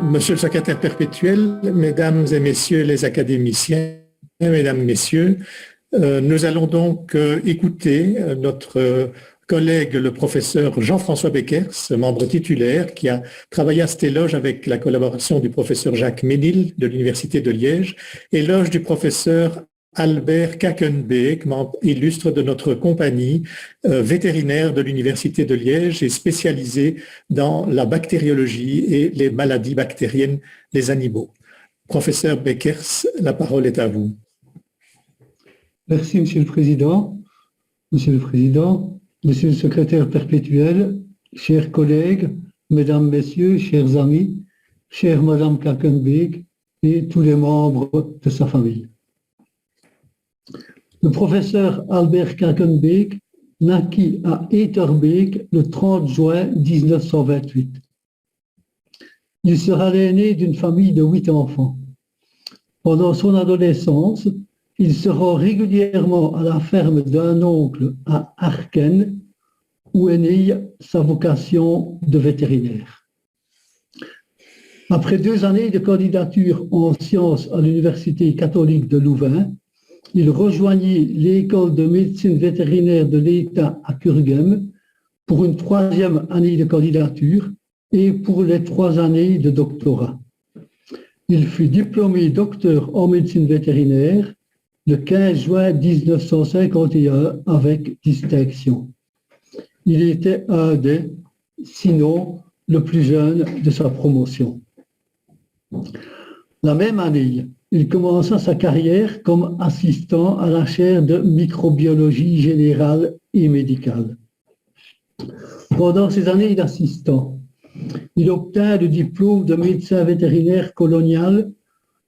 Monsieur le secrétaire perpétuel, mesdames et messieurs les académiciens, mesdames, messieurs, nous allons donc écouter notre collègue, le professeur Jean-François Beckers, membre titulaire, qui a travaillé à cette éloge avec la collaboration du professeur Jacques Ménil de l'Université de Liège, éloge du professeur Albert Kakenbeek, membre illustre de notre compagnie, vétérinaire de l'Université de Liège et spécialisé dans la bactériologie et les maladies bactériennes des animaux. Professeur Beckers, la parole est à vous. Merci, Monsieur le Président. Monsieur le Président, Monsieur le Secrétaire perpétuel, chers collègues, Mesdames, Messieurs, chers amis, chère Madame Kakenbeek et tous les membres de sa famille. Le professeur Albert Kakenbeek naquit à Etterbeek le 30 juin 1928. Il sera l'aîné d'une famille de 8 enfants. Pendant son adolescence, il se rend régulièrement à la ferme d'un oncle à Arken, où est née sa vocation de vétérinaire. Après 2 années de candidature en sciences à l'Université catholique de Louvain, il rejoignit l'école de médecine vétérinaire de l'État à Kurgem pour une 3e année de candidature et pour les 3 années de doctorat. Il fut diplômé docteur en médecine vétérinaire le 15 juin 1951 avec distinction. Il était un des, sinon le plus jeune de sa promotion. La même année, il commença sa carrière comme assistant à la chaire de microbiologie générale et médicale. Pendant ces années d'assistant, il obtint le diplôme de médecin vétérinaire colonial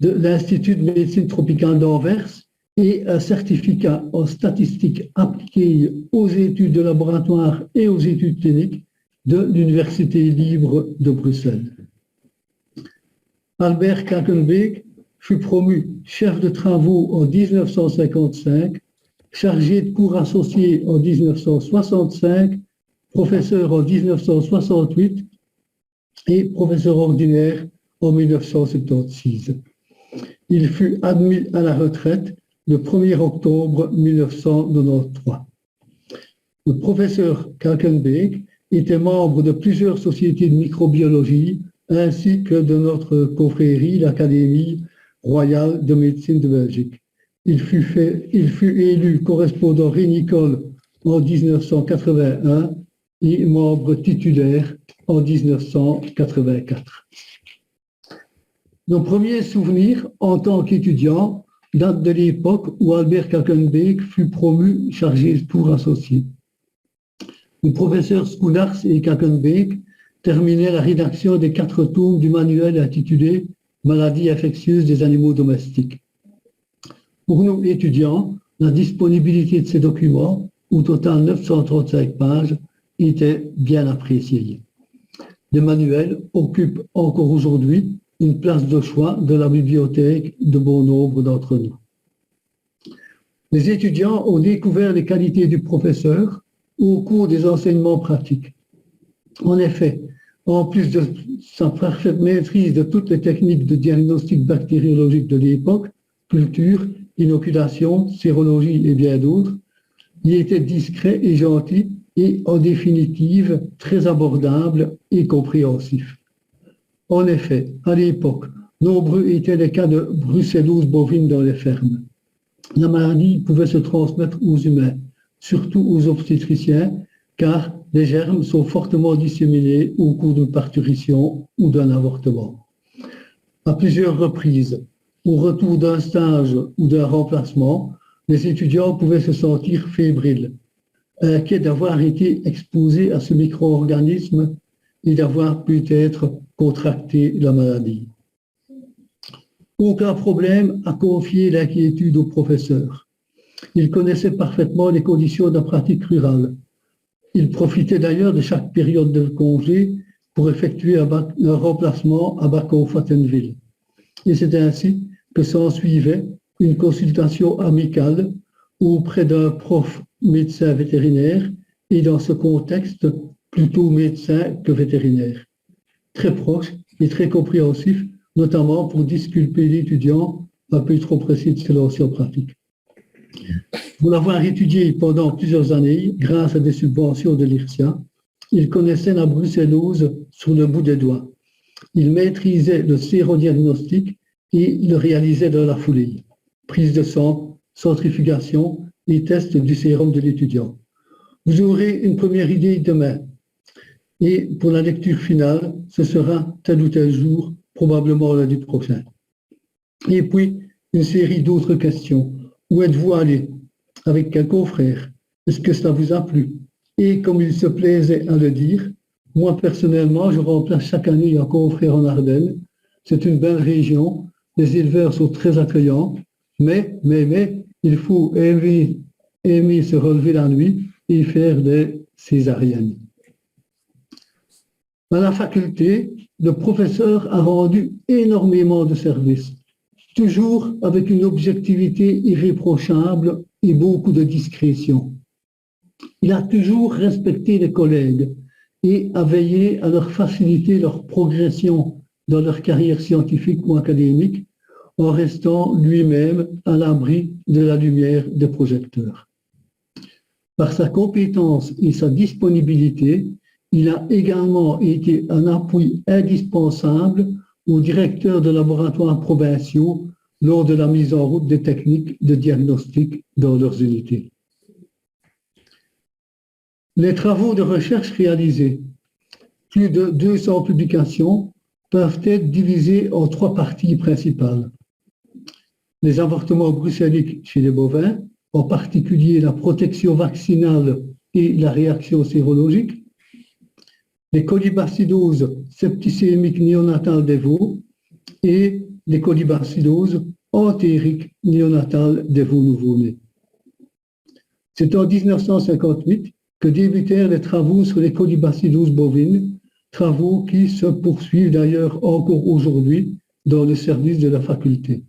de l'Institut de médecine tropicale d'Anvers et un certificat en statistique appliquée aux études de laboratoire et aux études cliniques de l'Université libre de Bruxelles. Albert Kakenbeek fut promu chef de travaux en 1955, chargé de cours associé en 1965, professeur en 1968 et professeur ordinaire en 1976. Il fut admis à la retraite le 1er octobre 1993. Le professeur Kakenbeek était membre de plusieurs sociétés de microbiologie ainsi que de notre confrérie, l'Académie royale de médecine de Belgique. Il fut élu correspondant rénicole en 1981 et membre titulaire en 1984. Nos premiers souvenirs en tant qu'étudiant datent de l'époque où Albert Kakenbeek fut promu chargé de cours associé. Le professeur Schoenarts et Kakenbeek terminaient la rédaction des 4 tomes du manuel intitulé « Maladies infectieuses des animaux domestiques ». Pour nous étudiants, la disponibilité de ces documents, au total 935 pages, était bien appréciée. Le manuel occupe encore aujourd'hui une place de choix de la bibliothèque de bon nombre d'entre nous. Les étudiants ont découvert les qualités du professeur au cours des enseignements pratiques. En effet, en plus de sa parfaite maîtrise de toutes les techniques de diagnostic bactériologique de l'époque, culture, inoculation, sérologie et bien d'autres, il était discret et gentil et, en définitive, très abordable et compréhensif. En effet, à l'époque, nombreux étaient les cas de brucellose bovine dans les fermes. La maladie pouvait se transmettre aux humains, surtout aux obstétriciens, car les germes sont fortement disséminés au cours d'une parturition ou d'un avortement. À plusieurs reprises, au retour d'un stage ou d'un remplacement, les étudiants pouvaient se sentir fébriles, inquiets d'avoir été exposés à ce micro-organisme et d'avoir peut-être contracté la maladie. Aucun problème à confier l'inquiétude au professeur. Il connaissait parfaitement les conditions de la pratique rurale. Il profitait d'ailleurs de chaque période de congé pour effectuer un remplacement à Bacon-Fattenville. Et c'est ainsi que s'ensuivait une consultation amicale auprès d'un prof médecin vétérinaire et dans ce contexte, plutôt médecin que vétérinaire. Très proche et très compréhensif, notamment pour disculper l'étudiant un peu trop précis de ses notions pratiques. Pour l'avoir étudié pendant plusieurs années, grâce à des subventions de l'IRSIA, il connaissait la brucellose sur le bout des doigts. Il maîtrisait le sérodiagnostic et le réalisait dans la foulée. Prise de sang, centrifugation et test du sérum de l'étudiant. Vous aurez une première idée demain. Et pour la lecture finale, ce sera tel ou tel jour, probablement lundi prochain. Et puis, une série d'autres questions. Où êtes-vous allé? Avec quel confrère? Est-ce que ça vous a plu? Et comme il se plaisait à le dire, moi personnellement, je remplace chaque année un confrère en Ardennes. C'est une belle région. Les éleveurs sont très accueillants. Mais, il faut aimer se relever la nuit et faire des césariennes. À la faculté, le professeur a rendu énormément de services, toujours avec une objectivité irréprochable et beaucoup de discrétion. Il a toujours respecté les collègues et a veillé à leur faciliter leur progression dans leur carrière scientifique ou académique, en restant lui-même à l'abri de la lumière des projecteurs. Par sa compétence et sa disponibilité, il a également été un appui indispensable aux directeurs de laboratoires provinciaux lors de la mise en route des techniques de diagnostic dans leurs unités. Les travaux de recherche réalisés, plus de 200 publications, peuvent être divisés en 3 parties principales. Les avortements brucelliques chez les bovins, en particulier la protection vaccinale et la réaction sérologique, les colibacilloses septicémiques néonatales des veaux et les colibacilloses entériques néonatales des veaux nouveau-nés. C'est en 1958 que débutèrent les travaux sur les colibacilloses bovines, travaux qui se poursuivent d'ailleurs encore aujourd'hui dans le service de la faculté.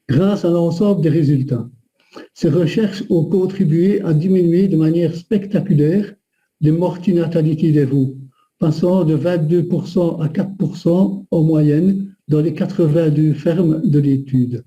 Grâce à l'ensemble des résultats, ces recherches ont contribué à diminuer de manière spectaculaire les mortinatalités des veaux, passant de 22% à 4% en moyenne dans les 82 fermes de l'étude.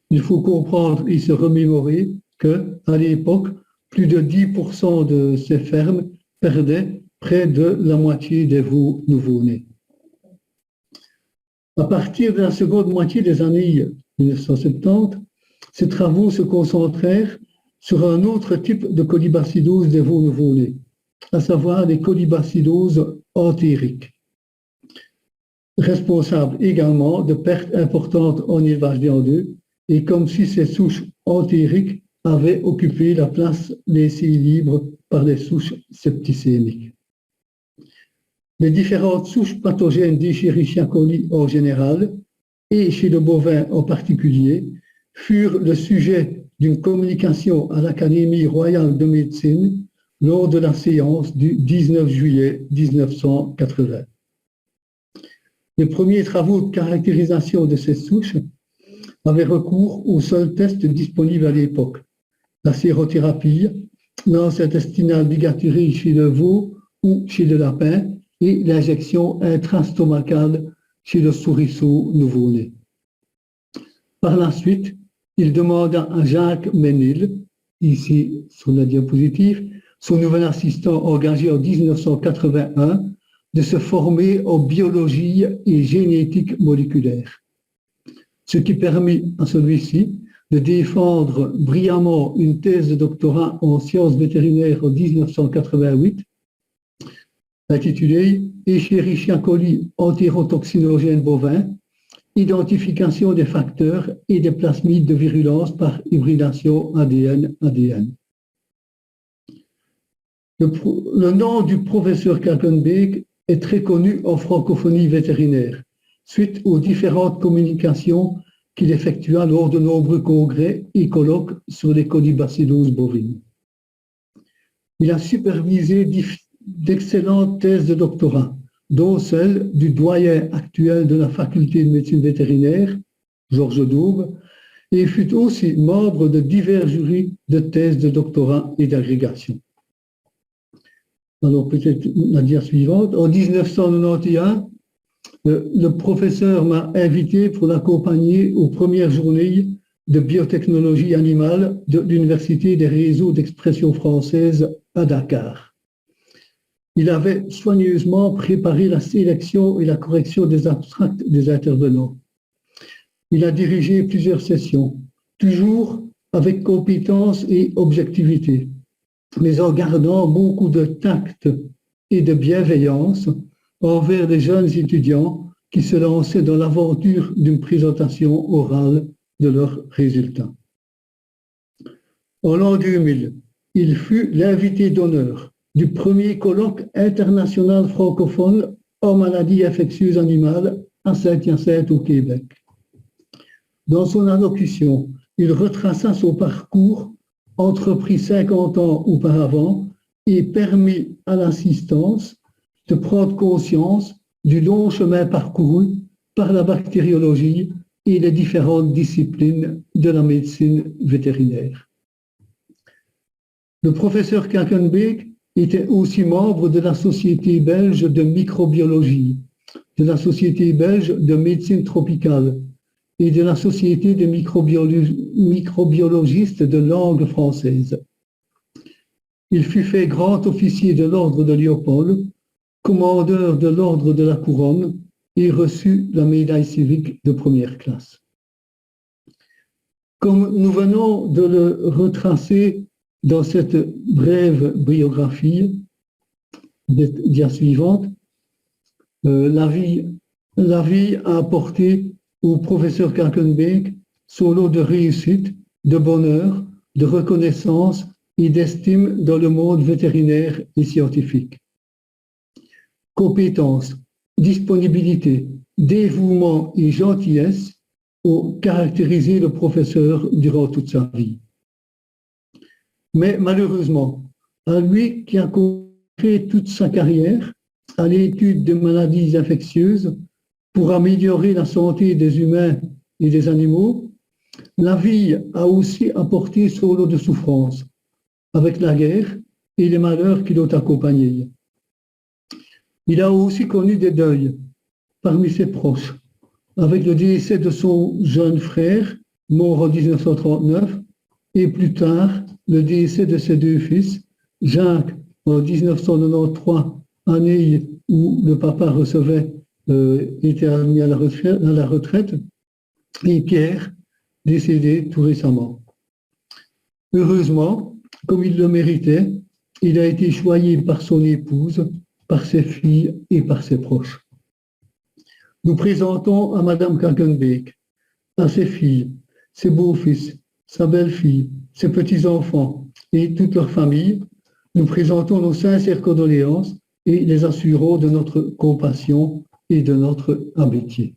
Il faut comprendre et se remémorer qu'à l'époque, plus de 10% de ces fermes perdaient près de la moitié des veaux nouveau-nés. À partir de la seconde moitié des années 1970, ces travaux se concentrèrent sur un autre type de colibacillose des veaux nouveau-nés, à savoir les colibacilloses entériques, responsables également de pertes importantes en élevage viandeux, et comme si ces souches entériques avaient occupé la place laissée libre par les souches septicémiques. Les différentes souches pathogènes d'Escherichia coli en général, et chez le bovin en particulier, furent le sujet d'une communication à l'Académie royale de médecine lors de la séance du 19 juillet 1980. Les premiers travaux de caractérisation de ces souches avaient recours au seul test disponible à l'époque, la sérothérapie, l'anse intestinale bigaturée chez le veau ou chez le lapin et l'injection intrastomacale chez le souriceau nouveau-né. Par la suite, il demanda à Jacques Ménil, ici sur la diapositive, son nouvel assistant engagé en 1981, de se former en biologie et génétique moléculaire. Ce qui permit à celui-ci de défendre brillamment une thèse de doctorat en sciences vétérinaires en 1988, intitulée Escherichia coli entérotoxinogène bovin, identification des facteurs et des plasmides de virulence par hybridation ADN-ADN. Le nom du professeur Kalkenbeek est très connu en francophonie vétérinaire, suite aux différentes communications qu'il effectua lors de nombreux congrès et colloques sur les colibacilloses bovines. Il a supervisé d'excellentes thèses de doctorat, dont celle du doyen actuel de la faculté de médecine vétérinaire, Georges Daube, et fut aussi membre de divers jurys de thèses de doctorat et d'agrégation. Alors peut-être la dia suivante. En 1991, le professeur m'a invité pour l'accompagner aux premières journées de biotechnologie animale de l'Université des réseaux d'expression française à Dakar. Il avait soigneusement préparé la sélection et la correction des abstracts des intervenants. Il a dirigé plusieurs sessions, toujours avec compétence et objectivité, mais en gardant beaucoup de tact et de bienveillance envers les jeunes étudiants qui se lançaient dans l'aventure d'une présentation orale de leurs résultats. En l'an 2000, il fut l'invité d'honneur du premier colloque international francophone en maladies infectieuses animales à Saint-Hyacinthe au Québec. Dans son allocution, il retraça son parcours entrepris 50 ans auparavant et permit à l'assistance de prendre conscience du long chemin parcouru par la bactériologie et les différentes disciplines de la médecine vétérinaire. Le professeur Quinkenbeek était aussi membre de la Société belge de microbiologie, de la Société belge de médecine tropicale et de la Société des microbiologistes de langue française. Il fut fait grand officier de l'ordre de Léopold, commandeur de l'ordre de la Couronne et reçut la médaille civique de première classe. Comme nous venons de le retracer dans cette brève biographie, dia suivante, la vie a apporté au professeur Quinkenbeek son lot de réussite, de bonheur, de reconnaissance et d'estime dans le monde vétérinaire et scientifique. Compétences, disponibilité, dévouement et gentillesse ont caractérisé le professeur durant toute sa vie. Mais malheureusement, à lui qui a consacré toute sa carrière à l'étude des maladies infectieuses pour améliorer la santé des humains et des animaux, la vie a aussi apporté son lot de souffrances, avec la guerre et les malheurs qui l'ont accompagné. Il a aussi connu des deuils parmi ses proches, avec le décès de son jeune frère, mort en 1939, et plus tard, le décès de ses deux fils, Jacques en 1993, année où le papa était admis à la retraite, et Pierre, décédé tout récemment. Heureusement, comme il le méritait, il a été choyé par son épouse, par ses filles et par ses proches. Nous présentons à Madame Quinkenbeek, à ses filles, ses beaux-fils, sa belle-fille, ses petits-enfants et toute leur famille, nous présentons nos sincères condoléances et les assurons de notre compassion et de notre amitié.